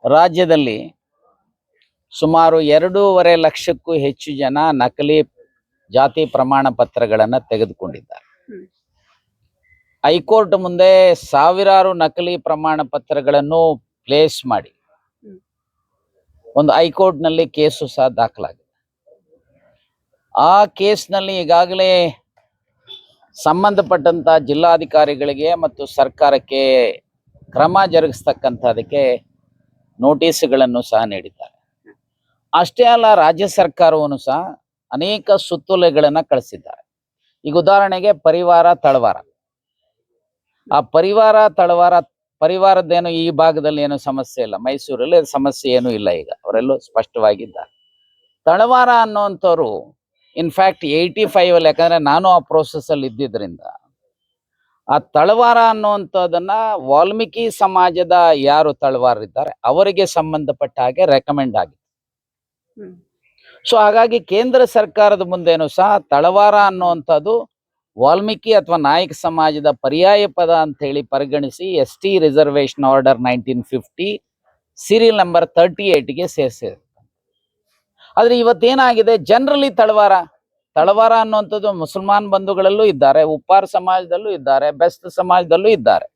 ರಾಜ್ಯದಲ್ಲಿ ಸುಮಾರು 2.5 ಲಕ್ಷಕ್ಕೂ ಹೆಚ್ಚು ಜನ ನಕಲಿ ಜಾತಿ ಪ್ರಮಾಣ ಪತ್ರಗಳನ್ನು ತೆಗೆದುಕೊಂಡಿದ್ದಾರೆ. ಹೈಕೋರ್ಟ್ ಮುಂದೆ ಸಾವಿರಾರು ನಕಲಿ ಪ್ರಮಾಣ ಪತ್ರಗಳನ್ನು ಪ್ಲೇಸ್ ಮಾಡಿ ಒಂದು ಹೈಕೋರ್ಟ್ನಲ್ಲಿ ಕೇಸು ಸಹ ದಾಖಲಾಗಿದೆ. ಆ ಕೇಸ್ನಲ್ಲಿ ಈಗಾಗಲೇ ಸಂಬಂಧಪಟ್ಟಂತ ಜಿಲ್ಲಾಧಿಕಾರಿಗಳಿಗೆ ಮತ್ತು ಸರ್ಕಾರಕ್ಕೆ ಕ್ರಮ ಜರುಗಿಸ್ತಕ್ಕಂಥದಕ್ಕೆ ನೋಟಿಸ್ಗಳನ್ನು ಸಹ ನೀಡಿದ್ದಾರೆ. ಅಷ್ಟೇ ಅಲ್ಲ, ರಾಜ್ಯ ಸರ್ಕಾರವನ್ನು ಸಹ ಅನೇಕ ಸುತ್ತೋಲೆಗಳನ್ನು ಕಳಿಸಿದ್ದಾರೆ. ಈಗ ಉದಾಹರಣೆಗೆ ಪರಿವಾರ ತಳವಾರ, ಆ ಪರಿವಾರದ್ದೇನು ಈ ಭಾಗದಲ್ಲಿ ಏನು ಸಮಸ್ಯೆ ಇಲ್ಲ, ಮೈಸೂರಲ್ಲಿ ಸಮಸ್ಯೆ ಏನೂ ಇಲ್ಲ. ಈಗ ಅವರೆಲ್ಲೂ ಸ್ಪಷ್ಟವಾಗಿದ್ದಾರೆ. ತಳವಾರ ಅನ್ನೋಂಥವ್ರು ಇನ್ಫ್ಯಾಕ್ಟ್ 85 ಅಲ್ಲಿ, ಯಾಕಂದ್ರೆ ನಾನು ಆ ಪ್ರೋಸೆಸ್ ಅಲ್ಲಿ ಇದ್ದಿದ್ರಿಂದ ಆ ತಳವಾರ ಅನ್ನುವಂಥದ್ದನ್ನ ವಾಲ್ಮೀಕಿ ಸಮಾಜದ ಯಾರು ತಳವಾರಿದ್ದಾರೆ ಅವರಿಗೆ ಸಂಬಂಧಪಟ್ಟ ಹಾಗೆ ರೆಕಮೆಂಡ್ ಆಗಿದೆ. ಸೊ ಹಾಗಾಗಿ ಕೇಂದ್ರ ಸರ್ಕಾರದ ಮುಂದೇನು ಸಹ ತಳವಾರ ಅನ್ನುವಂಥದ್ದು ವಾಲ್ಮೀಕಿ ಅಥವಾ ನಾಯಕ ಸಮಾಜದ ಪರ್ಯಾಯ ಪದ ಅಂತ ಹೇಳಿ ಪರಿಗಣಿಸಿ ST reservation order 1950 serial number 38ಗೆ ಸೇರಿಸಿದೆ. ಆದ್ರೆ ಇವತ್ತೇನಾಗಿದೆ, ಜನರಲಿ ತಳವಾರ ಅನ್ನುವಂಥದ್ದು ಮುಸಲ್ಮಾನ್ ಬಂಧುಗಳಲ್ಲೂ ಇದ್ದಾರೆ, ಉಪ್ಪಾರ್ ಸಮಾಜದಲ್ಲೂ ಇದ್ದಾರೆ, ಬೆಸ್ತ್ ಸಮಾಜದಲ್ಲೂ ಇದ್ದಾರೆ.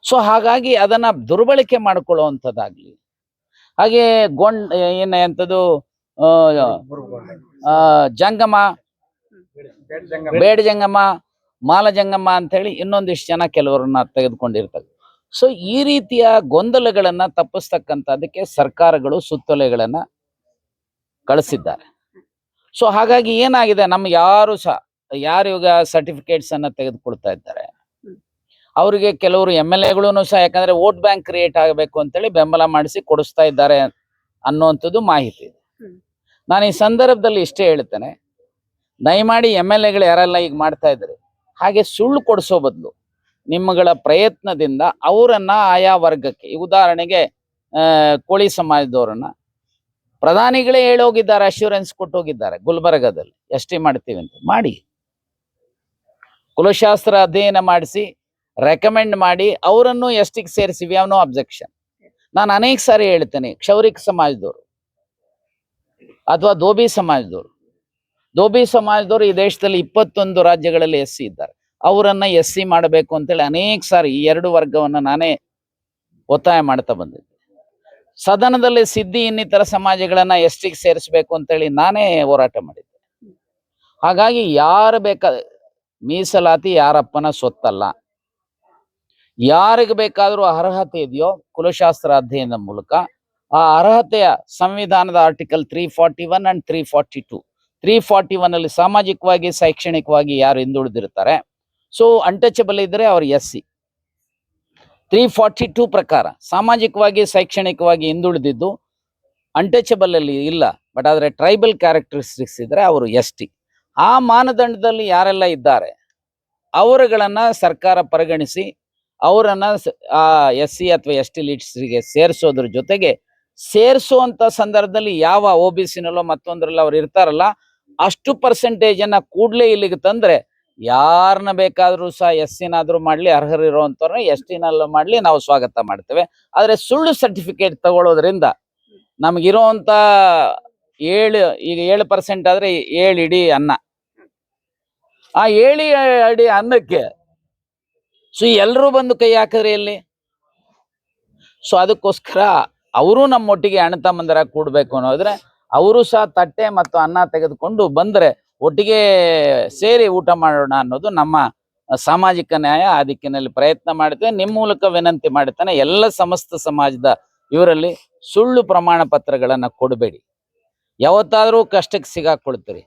ಸೊ ಹಾಗಾಗಿ ಅದನ್ನ ದುರ್ಬಳಕೆ ಮಾಡಿಕೊಳ್ಳುವಂಥದ್ದಾಗ್ಲಿ, ಹಾಗೆ ಎಂಥದ್ದು ಜಂಗಮ, ಬೇಡ ಜಂಗಮ, ಮಾಲ ಜಂಗಮ ಅಂತ ಹೇಳಿ ಇನ್ನೊಂದಿಷ್ಟು ಜನ ಕೆಲವರನ್ನ ತೆಗೆದುಕೊಂಡಿರ್ತಾರೆ. ಸೊ ಈ ರೀತಿಯ ಗೊಂದಲಗಳನ್ನ ತಪ್ಪಿಸ್ತಕ್ಕಂಥದಕ್ಕೆ ಸರ್ಕಾರಗಳು ಸುತ್ತೋಲೆಗಳನ್ನ ಕಳಿಸಿದ್ದಾರೆ. ಸೊ ಹಾಗಾಗಿ ಏನಾಗಿದೆ, ನಮ್ಗೆ ಯಾರು ಈಗ ಸರ್ಟಿಫಿಕೇಟ್ಸ್ ಅನ್ನ ತೆಗೆದುಕೊಳ್ತಾ ಇದ್ದಾರೆ ಅವರಿಗೆ ಕೆಲವರು MLAಗಳು ಸಹ, ಯಾಕಂದ್ರೆ ವೋಟ್ ಬ್ಯಾಂಕ್ ಕ್ರಿಯೇಟ್ ಆಗಬೇಕು ಅಂತೇಳಿ ಬೆಂಬಲ ಮಾಡಿಸಿ ಕೊಡಿಸ್ತಾ ಇದ್ದಾರೆ ಅನ್ನುವಂಥದ್ದು ಮಾಹಿತಿ ಇದೆ. ನಾನು ಈ ಸಂದರ್ಭದಲ್ಲಿ ಇಷ್ಟೇ ಹೇಳ್ತೇನೆ, ದಯಮಾಡಿ MLAಗಳು ಯಾರೆಲ್ಲ ಈಗ ಮಾಡ್ತಾ ಇದ್ದಾರೆ ಹಾಗೆ ಸುಳ್ಳು ಕೊಡಿಸೋ ಬದಲು ನಿಮ್ಮಗಳ ಪ್ರಯತ್ನದಿಂದ ಅವರನ್ನ ಆಯಾ ವರ್ಗಕ್ಕೆ, ಈ ಉದಾಹರಣೆಗೆ ಕೋಳಿ ಸಮಾಜದವರನ್ನ ಪ್ರಧಾನಿಗಳೇ ಹೇಳೋಗಿದ್ದಾರೆ, ಅಶ್ಯೂರೆನ್ಸ್ ಕೊಟ್ಟೋಗಿದ್ದಾರೆ ಗುಲ್ಬರ್ಗದಲ್ಲಿ ST ಮಾಡ್ತೀವಿ ಅಂತ ಮಾಡಿ, ಕುಲಶಾಸ್ತ್ರ ಅಧ್ಯಯನ ಮಾಡಿಸಿ ರೆಕಮೆಂಡ್ ಮಾಡಿ ಅವರನ್ನು STಗೆ ಸೇರಿಸಿ, ವಿ ಹ್ಯಾವ್ ನೋ ಅಬ್ಜೆಕ್ಷನ್. ನಾನು ಅನೇಕ ಸಾರಿ ಹೇಳ್ತೇನೆ, ಕ್ಷೌರಿಕ ಸಮಾಜದವರು ಅಥವಾ ಧೋಬಿ ಸಮಾಜದವರು ಈ ದೇಶದಲ್ಲಿ 21 ರಾಜ್ಯಗಳಲ್ಲಿ SC ಇದ್ದಾರೆ, ಅವರನ್ನ SC ಮಾಡಬೇಕು ಅಂತೇಳಿ ಅನೇಕ ಸಾರಿ ಈ 2 ವರ್ಗವನ್ನ ನಾನೇ ಒತ್ತಾಯ ಮಾಡ್ತಾ ಬಂದಿದ್ದೆ. ಸದನದಲ್ಲಿ ಸಿದ್ಧಿ ಇನ್ನಿತರ ಸಮಾಜಗಳನ್ನ STಗೆ ಸೇರಿಸಬೇಕು ಅಂತೇಳಿ ನಾನೇ ಹೋರಾಟ ಮಾಡಿದ್ದೆ. ಹಾಗಾಗಿ ಯಾರು ಬೇಕಾದ ಮೀಸಲಾತಿ ಯಾರಪ್ಪನ ಸೊತ್ತಲ್ಲ, ಯಾರಿಗೆ ಬೇಕಾದರೂ ಅರ್ಹತೆ ಇದೆಯೋ ಕುಲಶಾಸ್ತ್ರ ಅಧ್ಯಯನದ ಮೂಲಕ ಆ ಅರ್ಹತೆಯ ಸಂವಿಧಾನದ ಆರ್ಟಿಕಲ್ 341 ಅಂಡ್ 342, 341 ಅಲ್ಲಿ ಸಾಮಾಜಿಕವಾಗಿ ಶೈಕ್ಷಣಿಕವಾಗಿ ಯಾರು ಹಿಂದುಳಿದಿರ್ತಾರೆ, ಸೊ ಅನ್ಟಚಬಲ್ ಇದ್ರೆ ಅವ್ರು SC. 342 ಪ್ರಕಾರ ಸಾಮಾಜಿಕವಾಗಿ ಶೈಕ್ಷಣಿಕವಾಗಿ ಹಿಂದುಳಿದಿದ್ದು ಅನ್ಟಚಬಲ್ ಅಲ್ಲಿ ಇಲ್ಲ, ಬಟ್ ಆದ್ರೆ ಟ್ರೈಬಲ್ ಕ್ಯಾರೆಕ್ಟರಿಸ್ಟಿಕ್ಸ್ ಇದ್ರೆ ಅವರು ST. ಆ ಮಾನದಂಡದಲ್ಲಿ ಯಾರೆಲ್ಲ ಇದ್ದಾರೆ ಅವರುಗಳನ್ನ ಸರ್ಕಾರ ಪರಿಗಣಿಸಿ ಅವರನ್ನ SC ಅಥವಾ ST ಲೀಡ್ಸ್ಗೆ ಸೇರಿಸೋದ್ರ ಜೊತೆಗೆ ಸೇರಿಸುವಂತ ಸಂದರ್ಭದಲ್ಲಿ ಯಾವ OBCನಲ್ಲೋ ಮತ್ತೊಂದ್ರಲ್ಲ ಅವ್ರು ಇರ್ತಾರಲ್ಲ ಅಷ್ಟು ಪರ್ಸೆಂಟೇಜನ್ನ ಕೂಡಲೇ ಇಲ್ಲಿಗೆ ತಂದ್ರೆ ಯಾರನ್ನ ಬೇಕಾದ್ರೂ ಸಹ SCನಾದ್ರೂ ಮಾಡ್ಲಿ, ಅರ್ಹರಿರುವಂತವ್ರನ್ನ STನಲ್ಲೂ ಮಾಡ್ಲಿ, ನಾವು ಸ್ವಾಗತ ಮಾಡ್ತೇವೆ. ಆದ್ರೆ ಸುಳ್ಳು ಸರ್ಟಿಫಿಕೇಟ್ ತಗೊಳ್ಳೋದ್ರಿಂದ ನಮಗಿರುವಂತ 7% ಆದ್ರೆ 7 ಇಡೀ ಅನ್ನ, ಆ 7 ಅಡಿ ಅನ್ನಕ್ಕೆ ಸೊ ಎಲ್ಲರೂ ಬಂದು ಕೈ ಹಾಕಿದ್ರೆ ಎಲ್ಲಿ? ಸೊ ಅದಕ್ಕೋಸ್ಕರ ಅವರು ನಮ್ಮೊಟ್ಟಿಗೆ ಅಣ್ಣ ತಮ್ಮಂದರ ಕೂಡ್ಬೇಕು ಅನ್ನೋದ್ರೆ ಅವರು ಸಹ ತಟ್ಟೆ ಮತ್ತು ಅನ್ನ ತೆಗೆದುಕೊಂಡು ಬಂದ್ರೆ ಒಟ್ಟಿಗೆ ಸೇರಿ ಊಟ ಮಾಡೋಣ ಅನ್ನೋದು ನಮ್ಮ ಸಾಮಾಜಿಕ ನ್ಯಾಯ. ಆ ದಿಕ್ಕಿನಲ್ಲಿ ಪ್ರಯತ್ನ ಮಾಡ್ತೇವೆ. ನಿಮ್ಮ ಮೂಲಕ ವಿನಂತಿ ಮಾಡ್ತಾನೆ, ಎಲ್ಲ ಸಮಸ್ತ ಸಮಾಜದ ಇವರಲ್ಲಿ ಸುಳ್ಳು ಪ್ರಮಾಣ ಪತ್ರಗಳನ್ನ ಕೊಡಬೇಡಿ. ಯಾವತ್ತಾದ್ರೂ ಕಷ್ಟಕ್ಕೆ ಸಿಗಾಕೊಳ್ತೀರಿ.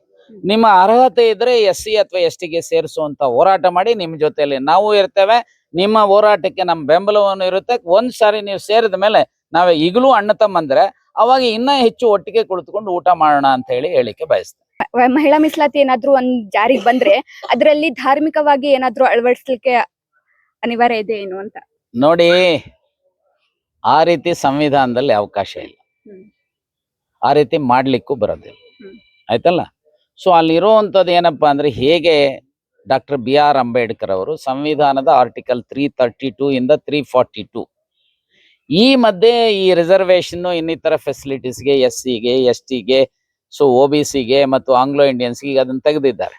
ನಿಮ್ಮ ಅರ್ಹತೆ ಇದ್ರೆ SC ಅಥವಾ STಗೆ ಸೇರಿಸುವಂತ ಹೋರಾಟ ಮಾಡಿ, ನಿಮ್ಮ ಜೊತೆಯಲ್ಲಿ ನಾವು ಇರ್ತೇವೆ. ನಿಮ್ಮ ಹೋರಾಟಕ್ಕೆ ನಮ್ಮ ಬೆಂಬಲವನ್ನು ಇರುತ್ತೆ. ಒಂದ್ ಸಾರಿ ನೀವು ಸೇರಿದ ಮೇಲೆ ನಾವೇ ಈಗಲೂ ಅಣ್ಣ ತಮ್ಮಂದ್ರೆ ಅವಾಗ ಇನ್ನ ಹೆಚ್ಚು ಒಟ್ಟಿಗೆ ಕುಳಿತುಕೊಂಡು ಊಟ ಮಾಡೋಣ ಅಂತ ಹೇಳಿಕೆ ಬಯಸ್ತೇನೆ. ಮಹಿಳಾ ಮೀಸಲಾತಿ ಏನಾದ್ರೂ ಒಂದ್ ಜಾರಿಗೆ ಬಂದ್ರೆ ಅದರಲ್ಲಿ ಧಾರ್ಮಿಕವಾಗಿ ಏನಾದ್ರೂ ಅಳವಡಿಸ್ಲಿಕ್ಕೆ ಅನಿವಾರ್ಯ ಇದೆ ಏನು ಅಂತ ನೋಡಿ. ಆ ರೀತಿ ಸಂವಿಧಾನದಲ್ಲಿ ಅವಕಾಶ ಇಲ್ಲ, ಆ ರೀತಿ ಮಾಡ್ಲಿಕ್ಕೂ ಬರೋದಿಲ್ಲ, ಆಯ್ತಲ್ಲ. ಸೊ ಅಲ್ಲಿರುವಂಥದ್ದು ಏನಪ್ಪಾ ಅಂದ್ರೆ, ಹೇಗೆ ಡಾಕ್ಟರ್ BR ಅಂಬೇಡ್ಕರ್ ಅವರು ಸಂವಿಧಾನದ ಆರ್ಟಿಕಲ್ 332 ಇಂದ 342 ಈ ಮಧ್ಯೆ ಈ ರಿಸರ್ವೇಶನ್ ಇನ್ನಿತರ ಫೆಸಿಲಿಟೀಸ್ಗೆ SC ಗೆ ST ಗೆ ಸೊ OBC ಗೆ ಮತ್ತು ಆಂಗ್ಲೋ ಇಂಡಿಯನ್ಸ್ಗೆ ಈಗ ಅದನ್ನ ತೆಗೆದಿದ್ದಾರೆ.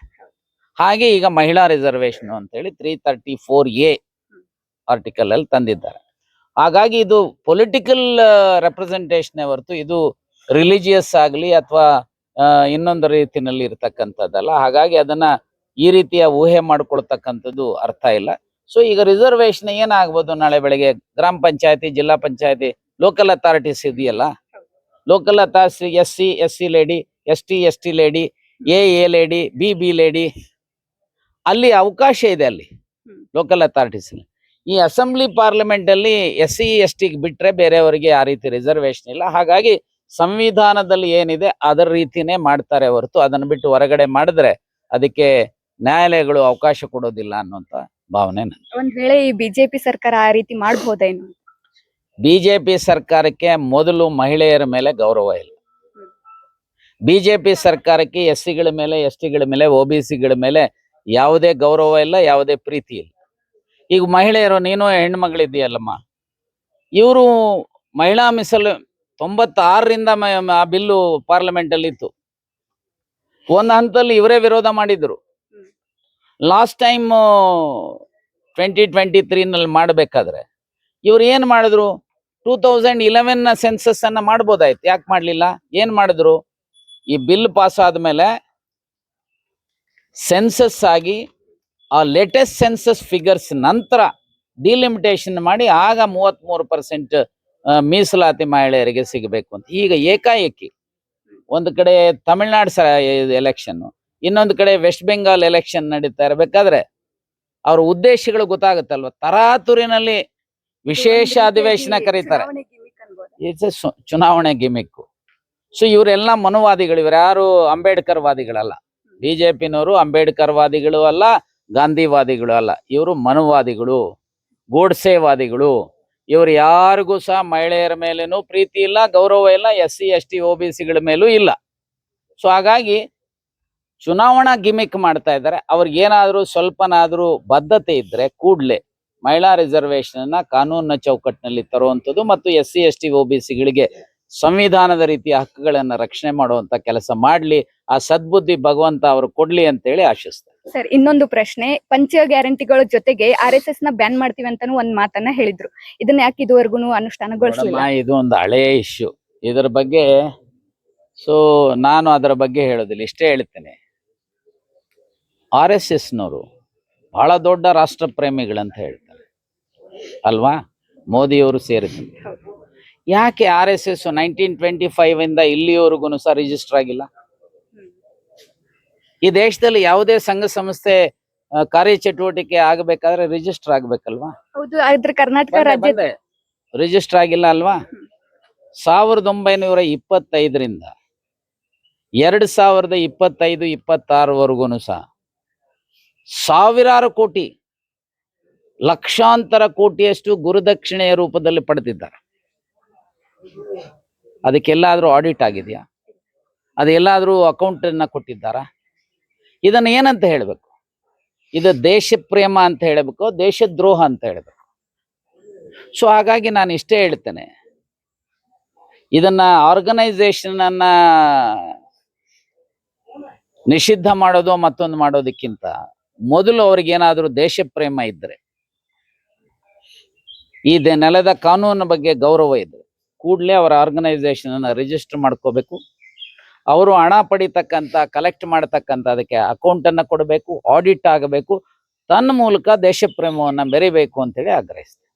ಹಾಗೆ ಈಗ ಮಹಿಳಾ ರಿಸರ್ವೇಶನ್ ಅಂತೇಳಿ 334A ಆರ್ಟಿಕಲ್ ಅಲ್ಲಿ ತಂದಿದ್ದಾರೆ. ಹಾಗಾಗಿ ಇದು ಪೊಲಿಟಿಕಲ್ ರೆಪ್ರೆಸೆಂಟೇಷನ್ ಹೊರತು ಇದು ರಿಲಿಜಿಯಸ್ ಆಗಲಿ ಅಥವಾ ಇನ್ನೊಂದು ರೀತಿನಲ್ಲಿ ಇರತಕ್ಕಂಥದ್ದಲ್ಲ. ಹಾಗಾಗಿ ಅದನ್ನ ಈ ರೀತಿಯ ಊಹೆ ಮಾಡ್ಕೊಳ್ತಕ್ಕಂಥದ್ದು ಅರ್ಥ ಇಲ್ಲ. ಸೊ ಈಗ ರಿಸರ್ವೇಶನ್ ಏನಾಗ್ಬೋದು, ನಾಳೆ ಬೆಳಗ್ಗೆ ಗ್ರಾಮ ಪಂಚಾಯತಿ, ಜಿಲ್ಲಾ ಪಂಚಾಯತಿ, ಲೋಕಲ್ ಅಥಾರಿಟೀಸ್ ಇದೆಯಲ್ಲ, local authority SC lady, ST lady, A lady, B lady, ಅಲ್ಲಿ ಅವಕಾಶ ಇದೆ. ಅಲ್ಲಿ ಲೋಕಲ್ ಅಥಾರಿಟೀಸ್ ಈ ಅಸೆಂಬ್ಲಿ ಪಾರ್ಲಿಮೆಂಟ್ ಅಲ್ಲಿ SC ST ಬಿಟ್ರೆ ಬೇರೆಯವರಿಗೆ ಆ ರೀತಿ ರಿಸರ್ವೇಶನ್ ಇಲ್ಲ. ಹಾಗಾಗಿ ಸಂವಿಧಾನದಲ್ಲಿ ಏನಿದೆ ಅದರ ರೀತಿನೇ ಮಾಡ್ತಾರೆ ಹೊರತು ಅದನ್ನು ಬಿಟ್ಟು ಹೊರಗಡೆ ಮಾಡಿದ್ರೆ ಅದಕ್ಕೆ ನ್ಯಾಯಾಲಯಗಳು ಅವಕಾಶ ಕೊಡೋದಿಲ್ಲ ಅನ್ನುವಂತ ಭಾವನೆ ನನ್ನ. ಒಂದ್ ವೇಳೆ ಈ ಬಿಜೆಪಿ ಸರ್ಕಾರ ಆ ರೀತಿ ಮಾಡಬಹುದೇನು? ಬಿಜೆಪಿ ಸರ್ಕಾರಕ್ಕೆ ಮೊದಲು ಮಹಿಳೆಯರ ಮೇಲೆ ಗೌರವ ಇಲ್ಲ. ಬಿಜೆಪಿ ಸರ್ಕಾರಕ್ಕೆ SCಗಳ ಮೇಲೆ, STಗಳ ಮೇಲೆ, OBCಗಳ ಮೇಲೆ ಯಾವುದೇ ಗೌರವ ಇಲ್ಲ, ಯಾವುದೇ ಪ್ರೀತಿ ಇಲ್ಲ. ಈಗ ಮಹಿಳೆಯರು, ನೀನು ಹೆಣ್ಮಗಳಿದ್ದೀಯಲ್ಲಮ್ಮ, ಇವರು ಮಹಿಳಾ ಮೀಸಲು 96ರಿಂದ ಆ ಬಿಲ್ಲು ಪಾರ್ಲಿಮೆಂಟ್ ಅಲ್ಲಿ ಇತ್ತು. ಒಂದು ಹಂತದಲ್ಲಿ ಇವರೇ ವಿರೋಧ ಮಾಡಿದ್ರು. ಲಾಸ್ಟ್ ಟೈಮ್ 2023 ಮಾಡಬೇಕಾದ್ರೆ ಇವ್ರು ಏನ್ ಮಾಡಿದ್ರು, 2011 ಸೆನ್ಸಸ್ ಅನ್ನ ಮಾಡ್ಬೋದಾಯ್ತು, ಯಾಕೆ ಮಾಡ್ಲಿಲ್ಲ? ಏನ್ ಮಾಡಿದ್ರು, ಈ ಬಿಲ್ ಪಾಸ್ ಆದ್ಮೇಲೆ ಸೆನ್ಸಸ್ ಆಗಿ ಆ ಲೇಟೆಸ್ಟ್ ಸೆನ್ಸಸ್ ಫಿಗರ್ಸ್ ನಂತರ ಡಿಲಿಮಿಟೇಷನ್ ಮಾಡಿ ಆಗ 33% ಮೀಸಲಾತಿ ಮಹಿಳೆಯರಿಗೆ ಸಿಗಬೇಕು ಅಂತ. ಈಗ ಏಕಾಏಕಿ ಒಂದು ಕಡೆ ತಮಿಳ್ನಾಡು ಎಲೆಕ್ಷನ್, ಇನ್ನೊಂದು ಕಡೆ ವೆಸ್ಟ್ ಬೆಂಗಾಲ್ ಎಲೆಕ್ಷನ್ ನಡೀತಾ ಇರಬೇಕಾದ್ರೆ ಅವ್ರ ಉದ್ದೇಶಗಳು ಗೊತ್ತಾಗುತ್ತಲ್ವ. ತರಾತುರಿನಲ್ಲಿ ವಿಶೇಷ ಅಧಿವೇಶನ ಕರೀತಾರೆ, ಚುನಾವಣೆ ಗಿಮಿಕ್ಕು. ಸೊ ಇವರೆಲ್ಲ ಮನುವಾದಿಗಳು, ಇವ್ರು ಯಾರು ಅಂಬೇಡ್ಕರ್ ವಾದಿಗಳಲ್ಲ. ಬಿಜೆಪಿನವರು ಅಂಬೇಡ್ಕರ್ ವಾದಿಗಳು ಅಲ್ಲ, ಗಾಂಧಿವಾದಿಗಳು ಅಲ್ಲ, ಇವರು ಮನುವಾದಿಗಳು, ಗೋಡ್ಸೆವಾದಿಗಳು. ಇವರು ಯಾರಿಗೂ ಸಹ ಮಹಿಳೆಯರ ಮೇಲೇನೂ ಪ್ರೀತಿ ಇಲ್ಲ, ಗೌರವ ಇಲ್ಲ, SC ST OBCಗಳ ಮೇಲೂ ಇಲ್ಲ. ಸೊ ಹಾಗಾಗಿ ಚುನಾವಣಾ ಗಿಮಿಕ್ ಮಾಡ್ತಾ ಇದ್ದಾರೆ. ಅವ್ರಿಗೇನಾದ್ರೂ ಸ್ವಲ್ಪನಾದ್ರೂ ಬದ್ಧತೆ ಇದ್ರೆ ಕೂಡ್ಲೆ ಮಹಿಳಾ ರಿಸರ್ವೇಶನ್ ಅನ್ನ ಕಾನೂನಿನ ಚೌಕಟ್ಟಿನಲ್ಲಿ ತರುವಂಥದ್ದು ಮತ್ತು SC ST OBCಗಳಿಗೆ ಸಂವಿಧಾನದ ರೀತಿಯ ಹಕ್ಕುಗಳನ್ನ ರಕ್ಷಣೆ ಮಾಡುವಂತ ಕೆಲಸ ಮಾಡ್ಲಿ. ಆ ಸದ್ಬುದ್ಧಿ ಭಗವಂತ ಅವರು ಕೊಡ್ಲಿ ಅಂತೇಳಿ ಆಶಿಸ್ತಾರೆ. ಸರ್, ಇನ್ನೊಂದು ಪ್ರಶ್ನೆ, ಪಂಚ ಗ್ಯಾರಂಟಿಗಳ ಜೊತೆಗೆ RSS ನ ಬ್ಯಾನ್ ಮಾಡ್ತೀವಿ ಅಂತಾನು ಒಂದ್ ಮಾತನ್ನ ಹೇಳಿದ್ರು. ಇದನ್ನ ಯಾಕೆ ಇದುವರೆಗೂ ಅನುಷ್ಠಾನಗೊಳಿಸಲಿಲ್ಲ? ಇದು ಒಂದು ಹಳೆಯ ಇಶ್ಯೂ. ಇದರ ಬಗ್ಗೆ ಸೊ ನಾನು ಅದರ ಬಗ್ಗೆ ಹೇಳೋದಿಲ್ಲ, ಇಷ್ಟೇ ಹೇಳ್ತೇನೆ. RSSನವರು ಬಹಳ ದೊಡ್ಡ ರಾಷ್ಟ್ರ ಪ್ರೇಮಿಗಳಂತ ಹೇಳ್ತಾರೆ ಅಲ್ವಾ, ಮೋದಿಯವರು ಸೇರಿದಂತೆ. ಯಾಕೆ RSS 1925 ಇಂದ ಇಲ್ಲಿಯವರೆಗೂ ಸಹ ರಿಜಿಸ್ಟರ್ ಆಗಿಲ್ಲ? ಈ ದೇಶದಲ್ಲಿ ಯಾವುದೇ ಸಂಘ ಸಂಸ್ಥೆ ಕಾರ್ಯಚಟುವಟಿಕೆ ಆಗಬೇಕಾದ್ರೆ ರಿಜಿಸ್ಟರ್ ಆಗ್ಬೇಕಲ್ವಾ? ಹೌದು, ಆದ್ರೆ ಕರ್ನಾಟಕ ರಾಜ್ಯ ರಿಜಿಸ್ಟರ್ ಆಗಿಲ್ಲ ಅಲ್ವಾ? 1925ರಿಂದ 2025-26ವರೆಗೂ ಸಹ ಸಾವಿರಾರು ಕೋಟಿ, ಲಕ್ಷಾಂತರ ಕೋಟಿಯಷ್ಟು ಗುರುದಕ್ಷಿಣೆಯ ರೂಪದಲ್ಲಿ ಪಡೆದಿದ್ದಾರೆ. ಅದಕ್ಕೆಲ್ಲಾದ್ರೂ ಆಡಿಟ್ ಆಗಿದೆಯಾ? ಅದೆಲ್ಲಾದ್ರೂ ಅಕೌಂಟ್ ಅನ್ನ ಕೊಟ್ಟಿದ್ದಾರಾ? ಇದನ್ನ ಏನಂತ ಹೇಳ್ಬೇಕು? ಇದು ದೇಶ ಪ್ರೇಮ ಅಂತ ಹೇಳಬೇಕು, ದೇಶದ್ರೋಹ ಅಂತ ಹೇಳಬೇಕು. ಸೊ ಹಾಗಾಗಿ ನಾನು ಇಷ್ಟೇ ಹೇಳ್ತೇನೆ, ಇದನ್ನ ಆರ್ಗನೈಸೇಷನ್ ಅನ್ನ ನಿಷಿದ್ಧ ಮಾಡೋದು ಮತ್ತೊಂದು ಮಾಡೋದಕ್ಕಿಂತ ಮೊದಲು ಅವ್ರಿಗೇನಾದ್ರೂ ದೇಶ ಪ್ರೇಮ ಇದ್ರೆ, ಈ ನೆಲದ ಕಾನೂನಿನ ಬಗ್ಗೆ ಗೌರವ ಇದ್ರೆ ಕೂಡಲೇ ಅವರ ಆರ್ಗನೈಸೇಷನ್ ಅನ್ನ ರಿಜಿಸ್ಟರ್ ಮಾಡ್ಕೋಬೇಕು. ಅವರು ಹಣ ಪಡಿತಕ್ಕಂಥ, ಕಲೆಕ್ಟ್ ಮಾಡತಕ್ಕಂಥ ಅದಕ್ಕೆ ಅಕೌಂಟ್ ಅನ್ನ ಕೊಡಬೇಕು, ಆಡಿಟ್ ಆಗಬೇಕು, ತನ್ನ ಮೂಲಕ ದೇಶ ಪ್ರೇಮವನ್ನ ಮೆರಿಬೇಕು ಅಂತೇಳಿ ಆಗ್ರಹಿಸ್ತಾರೆ.